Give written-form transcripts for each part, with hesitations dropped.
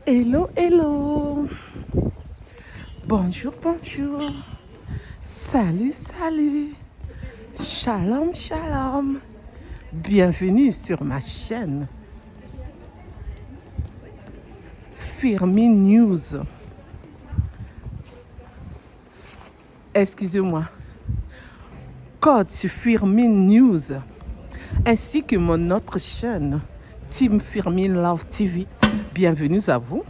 Hello, hello. Bonjour, bonjour. Salut, salut. Shalom, shalom. Bienvenue sur ma chaîne Firmin News. Excusez-moi. Code sur Firmin News. Ainsi que mon autre chaîne, Team Firmin Love TV. Bienvenue à vous.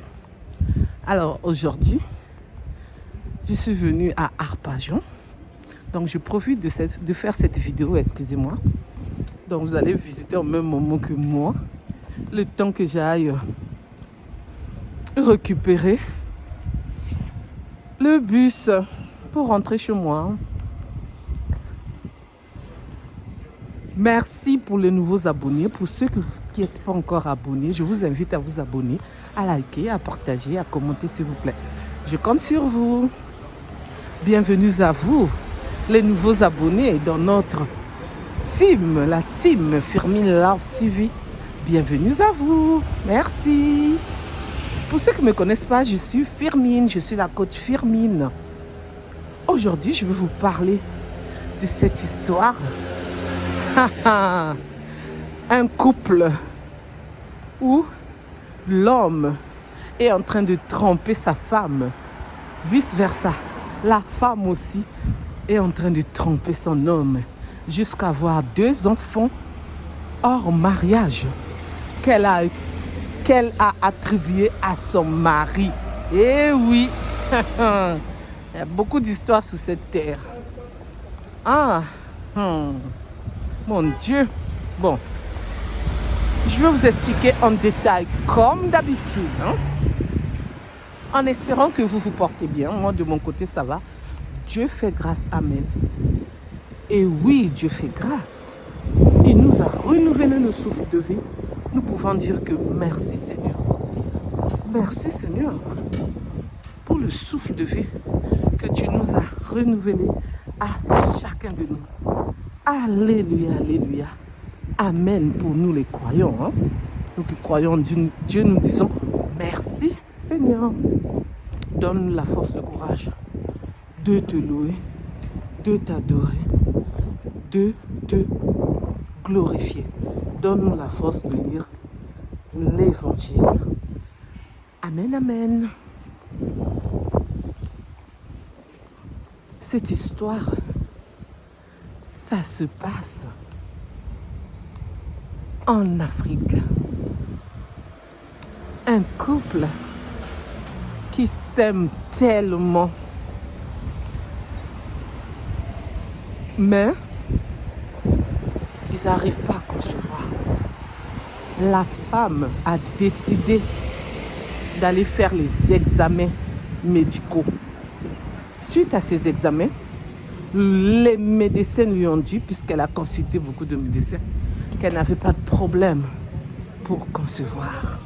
Alors aujourd'hui, je suis venue à Arpajon. Donc je profite de faire cette vidéo, excusez-moi. Donc vous allez visiter au même moment que moi. Le temps que j'aille récupérer le bus pour rentrer chez moi. Merci pour les nouveaux abonnés. Pour ceux qui n'êtes pas encore abonnés, je vous invite à vous abonner, à liker, à partager, à commenter s'il vous plaît. Je compte sur vous. Bienvenue à vous, les nouveaux abonnés dans notre team, la team Firmin Love TV. Bienvenue à vous. Merci. Pour ceux qui ne me connaissent pas, je suis Firmin, je suis la coach Firmin. Aujourd'hui, je vais vous parler de cette histoire. Un couple où l'homme est en train de tromper sa femme, vice-versa. La femme aussi est en train de tromper son homme jusqu'à avoir 2 enfants hors mariage qu'elle a attribué à son mari. Eh oui, il y a beaucoup d'histoires sur cette terre. Mon Dieu. Bon, je vais vous expliquer en détail comme d'habitude. En espérant que vous vous portez bien. Moi, de mon côté, ça va. Dieu fait grâce. Amen. Et oui, Dieu fait grâce. Il nous a renouvelé le souffle de vie. Nous pouvons dire que merci Seigneur. Merci Seigneur pour le souffle de vie que tu nous as renouvelé à chacun de nous. Alléluia, alléluia. Amen pour nous les croyants. Nous qui croyons en Dieu, nous disons merci Seigneur. Donne-nous la force, le courage de te louer, de t'adorer, de te glorifier. Donne-nous la force de lire l'évangile. Amen, amen. Cette histoire, ça se passe en Afrique. Un couple qui s'aime tellement, mais ils n'arrivent pas à concevoir. La femme a décidé d'aller faire les examens médicaux. Suite à ces examens, les médecins lui ont dit, puisqu'elle a consulté beaucoup de médecins, qu'elle n'avait pas de problème pour concevoir.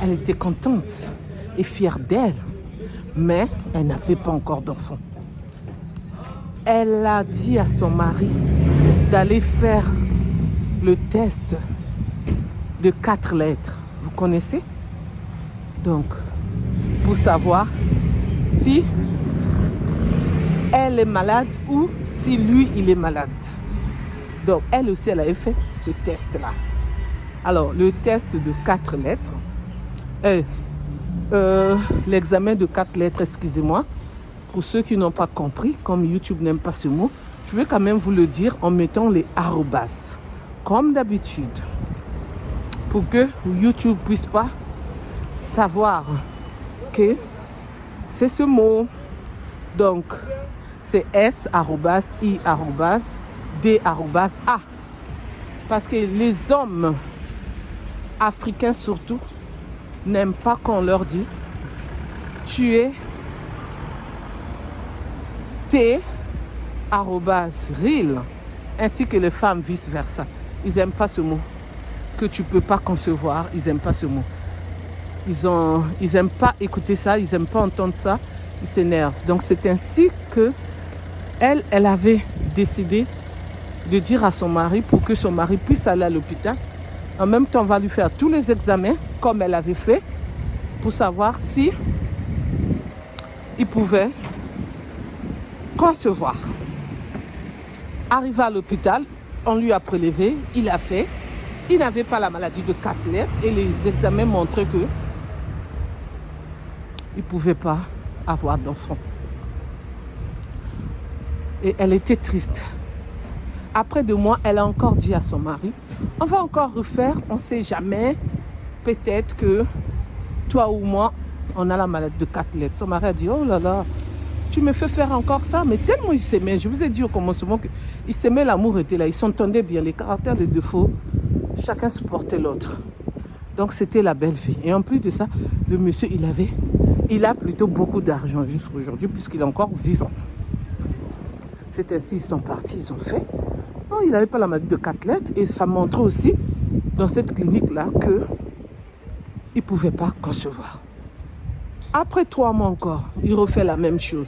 Elle était contente et fière d'elle, mais elle n'avait pas encore d'enfant. Elle a dit à son mari d'aller faire le test de 4 lettres. Vous connaissez? Donc, pour savoir si elle est malade ou si lui, il est malade. Donc, elle aussi, elle avait fait ce test-là. Alors, le test de 4 lettres, l'examen de 4 lettres, excusez-moi, pour ceux qui n'ont pas compris, comme YouTube n'aime pas ce mot, je vais quand même vous le dire en mettant les arrobas, comme d'habitude, pour que YouTube ne puisse pas savoir que c'est ce mot. Donc, c'est S, I, D, A. Parce que les hommes africains surtout n'aiment pas qu'on leur dit tu es T, real, ainsi que les femmes vice versa. Ils n'aiment pas ce mot. Que tu ne peux pas concevoir, ils n'aiment pas ce mot. Ils n'aiment pas écouter ça, ils n'aiment pas entendre ça, ils s'énervent. Donc c'est ainsi que elle avait décidé de dire à son mari, pour que son mari puisse aller à l'hôpital. En même temps, on va lui faire tous les examens comme elle avait fait. pour savoir si il pouvait concevoir. Arrivé à l'hôpital, on lui a prélevé, il a fait. Il n'avait pas la maladie de 4 lettres et les examens montraient que il ne pouvait pas avoir d'enfant. Et elle était triste. Après 2 mois, elle a encore dit à son mari, on va encore refaire, on ne sait jamais, peut-être que toi ou moi, on a la maladie de 4 lettres. Son mari a dit, oh là là, tu me fais faire encore ça, mais tellement ils s'aimaient. Je vous ai dit au commencement qu'ils s'aimaient, l'amour était là, ils s'entendaient bien, les caractères, les défauts, chacun supportait l'autre. Donc c'était la belle vie. Et en plus de ça, le monsieur, il a plutôt beaucoup d'argent jusqu'à aujourd'hui, puisqu'il est encore vivant. C'est ainsi, ils sont partis, ils ont fait. Non, il n'avait pas la maladie de 4 lettres, et ça montrait aussi, dans cette clinique-là, qu'il ne pouvait pas concevoir. Après 3 mois encore, il refait la même chose.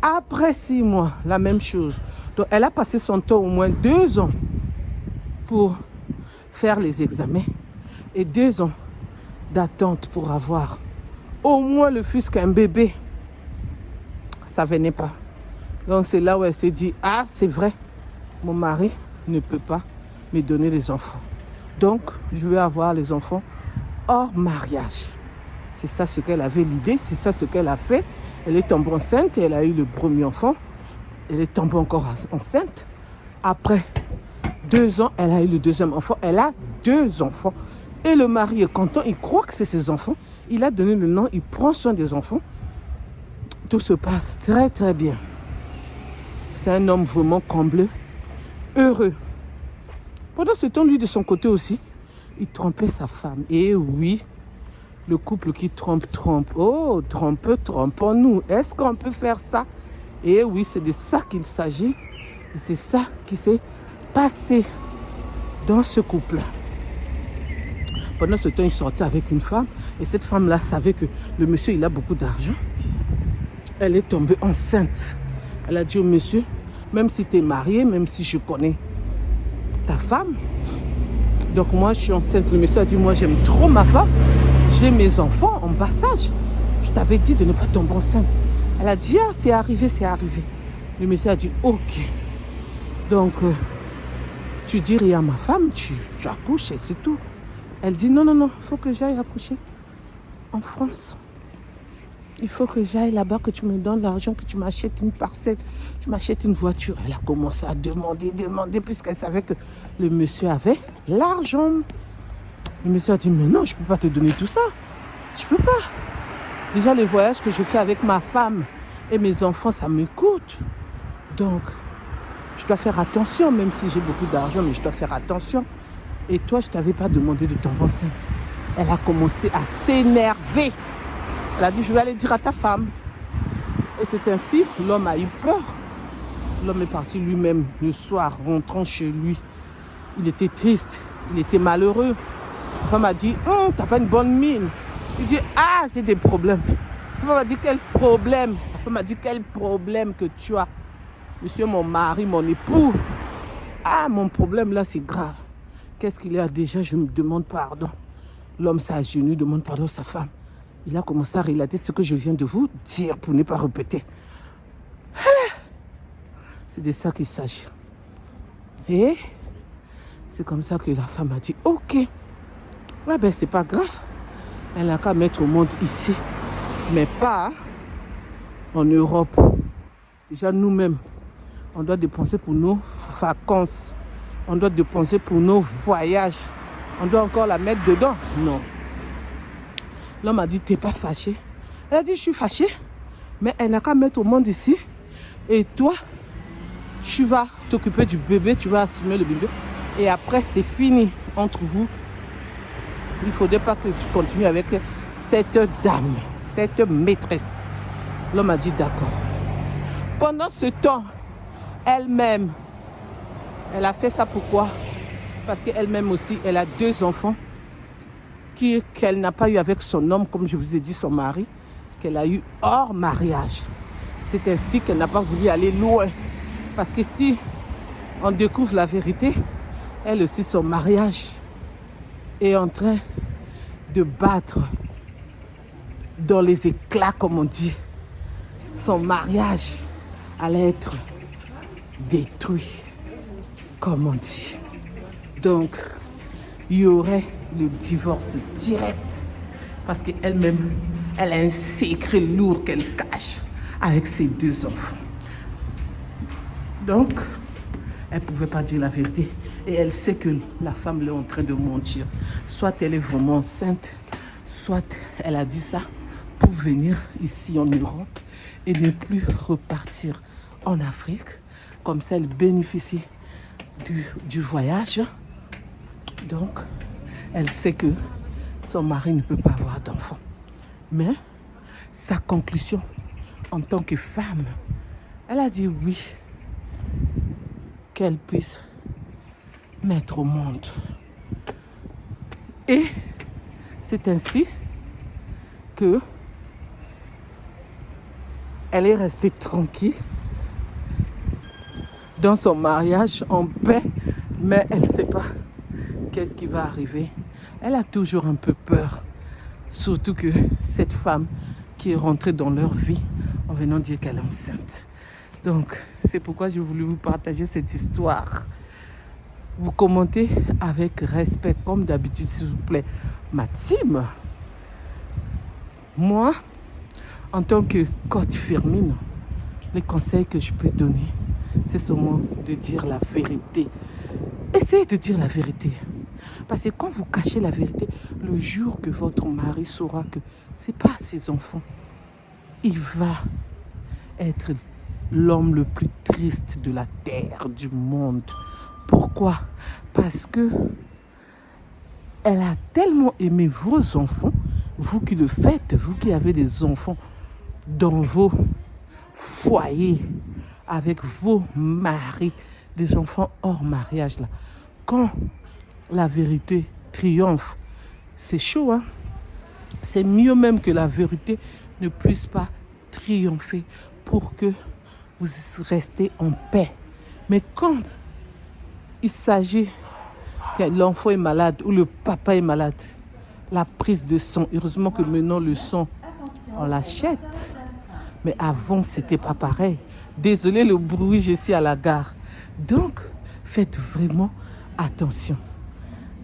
Après 6 mois, la même chose. Donc, elle a passé son temps au moins 2 ans pour faire les examens et 2 ans d'attente pour avoir au moins le fût qu'un bébé. Ça venait pas. Donc, c'est là où elle s'est dit, ah, c'est vrai, mon mari ne peut pas me donner les enfants. Donc, je vais avoir les enfants hors mariage. C'est ça ce qu'elle avait l'idée, c'est ça ce qu'elle a fait. Elle est tombée enceinte et elle a eu le premier enfant. Elle est tombée encore enceinte. Après 2 ans, elle a eu le deuxième enfant. Elle a 2 enfants. Et le mari est content, il croit que c'est ses enfants. Il a donné le nom, il prend soin des enfants. Tout se passe très très bien. C'est un homme vraiment comblé, heureux. Pendant ce temps, lui de son côté aussi, il trompait sa femme. Et oui, le couple qui trompe. Oh, trompons-nous. Est-ce qu'on peut faire ça? Et oui, c'est de ça qu'il s'agit. Et c'est ça qui s'est passé dans ce couple. Pendant ce temps, il sortait avec une femme. Et cette femme-là savait que le monsieur, il a beaucoup d'argent. Elle est tombée enceinte. Elle a dit au monsieur, même si tu es marié, même si je connais ta femme, donc moi, je suis enceinte. Le monsieur a dit, moi, j'aime trop ma femme. J'ai mes enfants en bas âge. Je t'avais dit de ne pas tomber enceinte. Elle a dit, ah, c'est arrivé, c'est arrivé. Le monsieur a dit, ok. Donc, tu dis rien à ma femme, tu accouches et c'est tout. Elle dit, non, il faut que j'aille accoucher en France. Il faut que j'aille là-bas, que tu me donnes l'argent, que tu m'achètes une parcelle, tu m'achètes une voiture. Elle a commencé à demander, puisqu'elle savait que le monsieur avait l'argent. Le monsieur a dit, mais non, je ne peux pas te donner tout ça. Je ne peux pas. Déjà, les voyages que je fais avec ma femme et mes enfants, ça me coûte. Donc, je dois faire attention, même si j'ai beaucoup d'argent, mais je dois faire attention. Et toi, je ne t'avais pas demandé de tomber enceinte. Elle a commencé à s'énerver. Elle a dit, je vais aller dire à ta femme. Et c'est ainsi, l'homme a eu peur. L'homme est parti lui-même le soir, rentrant chez lui. Il était triste, il était malheureux. Sa femme a dit, t'as pas une bonne mine. Il dit, ah, j'ai des problèmes. Sa femme a dit, quel problème? Sa femme a dit, quel problème que tu as? Monsieur, mon mari, mon époux. Ah, mon problème là, c'est grave. Qu'est-ce qu'il y a déjà? Je me demande pardon. L'homme s'agenouille, demande pardon à sa femme. Il a commencé à relater ce que je viens de vous dire pour ne pas répéter. C'est de ça qu'il s'agit. Et c'est comme ça que la femme a dit, ok. Ouais, ben c'est pas grave. Elle n'a qu'à mettre au monde ici. Mais pas en Europe. Déjà nous-mêmes, on doit dépenser pour nos vacances. On doit dépenser pour nos voyages. On doit encore la mettre dedans. Non. L'homme a dit, t'es pas fâché? Elle a dit, je suis fâchée. Mais elle n'a qu'à mettre au monde ici. Et toi, tu vas t'occuper du bébé, tu vas assumer le bébé. Et après, c'est fini entre vous. Il ne faudrait pas que tu continues avec cette dame, cette maîtresse. L'homme a dit, d'accord. Pendant ce temps, elle-même, elle a fait ça pourquoi? Parce qu'elle-même aussi, elle a 2 enfants qu'elle n'a pas eu avec son homme, comme je vous ai dit, son mari, qu'elle a eu hors mariage. C'est ainsi qu'elle n'a pas voulu aller loin. Parce que si on découvre la vérité, elle aussi, son mariage est en train de battre dans les éclats, comme on dit. Son mariage allait être détruit, comme on dit. Donc, il y aurait le divorce direct parce qu'elle-même, elle a un secret lourd qu'elle cache avec ses 2 enfants. Donc, elle ne pouvait pas dire la vérité. Et elle sait que la femme est en train de mentir. Soit elle est vraiment enceinte, soit elle a dit ça pour venir ici en Europe et ne plus repartir en Afrique. Comme ça, elle bénéficie du voyage. Donc, elle sait que son mari ne peut pas avoir d'enfant. Mais sa conclusion en tant que femme, elle a dit oui, qu'elle puisse mettre au monde. Et c'est ainsi que elle est restée tranquille dans son mariage en paix, mais elle ne sait pas qu'est-ce qui va arriver. Elle a toujours un peu peur, surtout que cette femme qui est rentrée dans leur vie en venant dire qu'elle est enceinte. Donc, c'est pourquoi j'ai voulu vous partager cette histoire. Vous commentez avec respect, comme d'habitude, s'il vous plaît. Ma team, moi, en tant que coach féminine, les conseils que je peux donner, c'est seulement de dire la vérité. Essayez de dire la vérité. Parce que quand vous cachez la vérité, le jour que votre mari saura que ce n'est pas ses enfants, il va être l'homme le plus triste de la terre, du monde. Pourquoi? Parce que elle a tellement aimé vos enfants, vous qui le faites, vous qui avez des enfants dans vos foyers, avec vos maris, des enfants hors mariage là. Quand la vérité triomphe, c'est chaud, hein? C'est mieux même que la vérité ne puisse pas triompher pour que vous restez en paix. Mais quand il s'agit que l'enfant est malade ou le papa est malade, la prise de sang, heureusement que maintenant le sang, on l'achète. Mais avant, c'était pas pareil. Désolé le bruit, je suis à la gare. Donc, faites vraiment attention.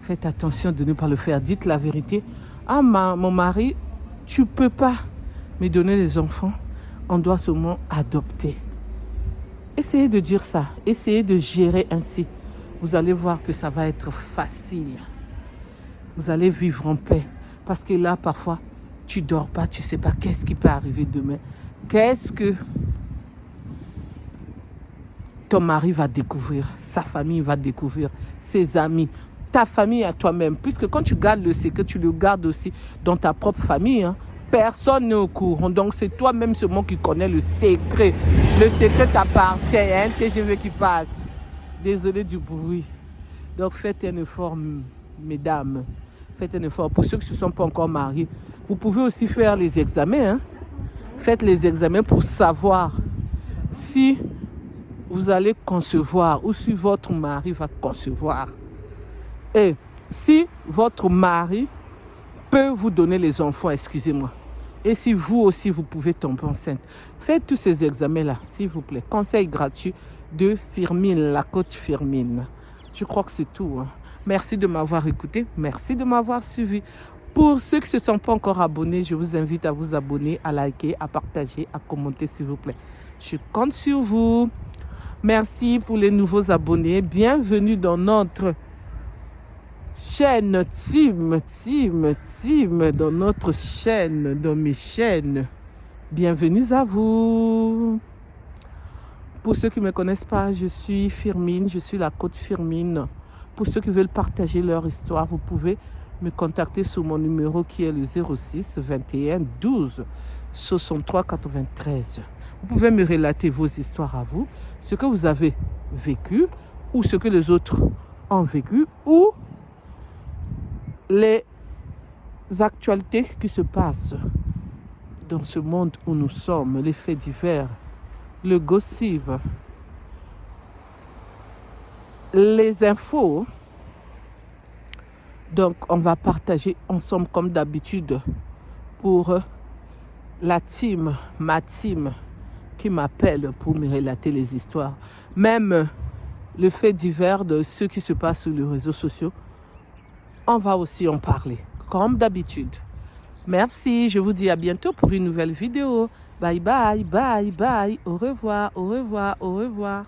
Faites attention de ne pas le faire. Dites la vérité. Ah, mon mari, tu peux pas me donner les enfants. On doit seulement adopter. Essayez de dire ça. Essayez de gérer ainsi. Vous allez voir que ça va être facile. Vous allez vivre en paix. Parce que là, parfois, tu dors pas, tu sais pas qu'est-ce qui peut arriver demain. Qu'est-ce que ton mari va découvrir, sa famille va découvrir, ses amis, ta famille à toi-même. Puisque quand tu gardes le secret, tu le gardes aussi dans ta propre famille. Hein. Personne n'est au courant. Donc, c'est toi-même seulement qui connais le secret. Le secret t'appartient. Il y a un TGV qui passe. Désolé du bruit. Donc, faites un effort, mesdames. Faites un effort. Pour ceux qui ne se sont pas encore mariés, vous pouvez aussi faire les examens. Hein. Faites les examens pour savoir si vous allez concevoir ou si votre mari va concevoir. Et si votre mari peut vous donner les enfants, excusez-moi. Et si vous aussi, vous pouvez tomber enceinte. Faites tous ces examens-là, s'il vous plaît. Conseil gratuit de Firmine, la coach Firmine. Je crois que c'est tout. Hein. Merci de m'avoir écouté. Merci de m'avoir suivi. Pour ceux qui ne se sont pas encore abonnés, je vous invite à vous abonner, à liker, à partager, à commenter, s'il vous plaît. Je compte sur vous. Merci pour les nouveaux abonnés. Bienvenue dans notre chaîne team, dans notre chaîne, dans mes chaînes. Bienvenue à vous. Pour ceux qui ne me connaissent pas, je suis Firmine, je suis la coach Firmine. Pour ceux qui veulent partager leur histoire, vous pouvez me contacter sur mon numéro qui est le 06 21 12 63 93. Vous pouvez me relater vos histoires à vous, ce que vous avez vécu ou ce que les autres ont vécu ou les actualités qui se passent dans ce monde où nous sommes, les faits divers, le gossip, les infos. Donc, on va partager ensemble comme d'habitude pour la team, ma team, qui m'appelle pour me relater les histoires. Même le fait divers de ce qui se passe sur les réseaux sociaux, on va aussi en parler, comme d'habitude. Merci, je vous dis à bientôt pour une nouvelle vidéo. Bye bye, bye bye, au revoir, au revoir, au revoir.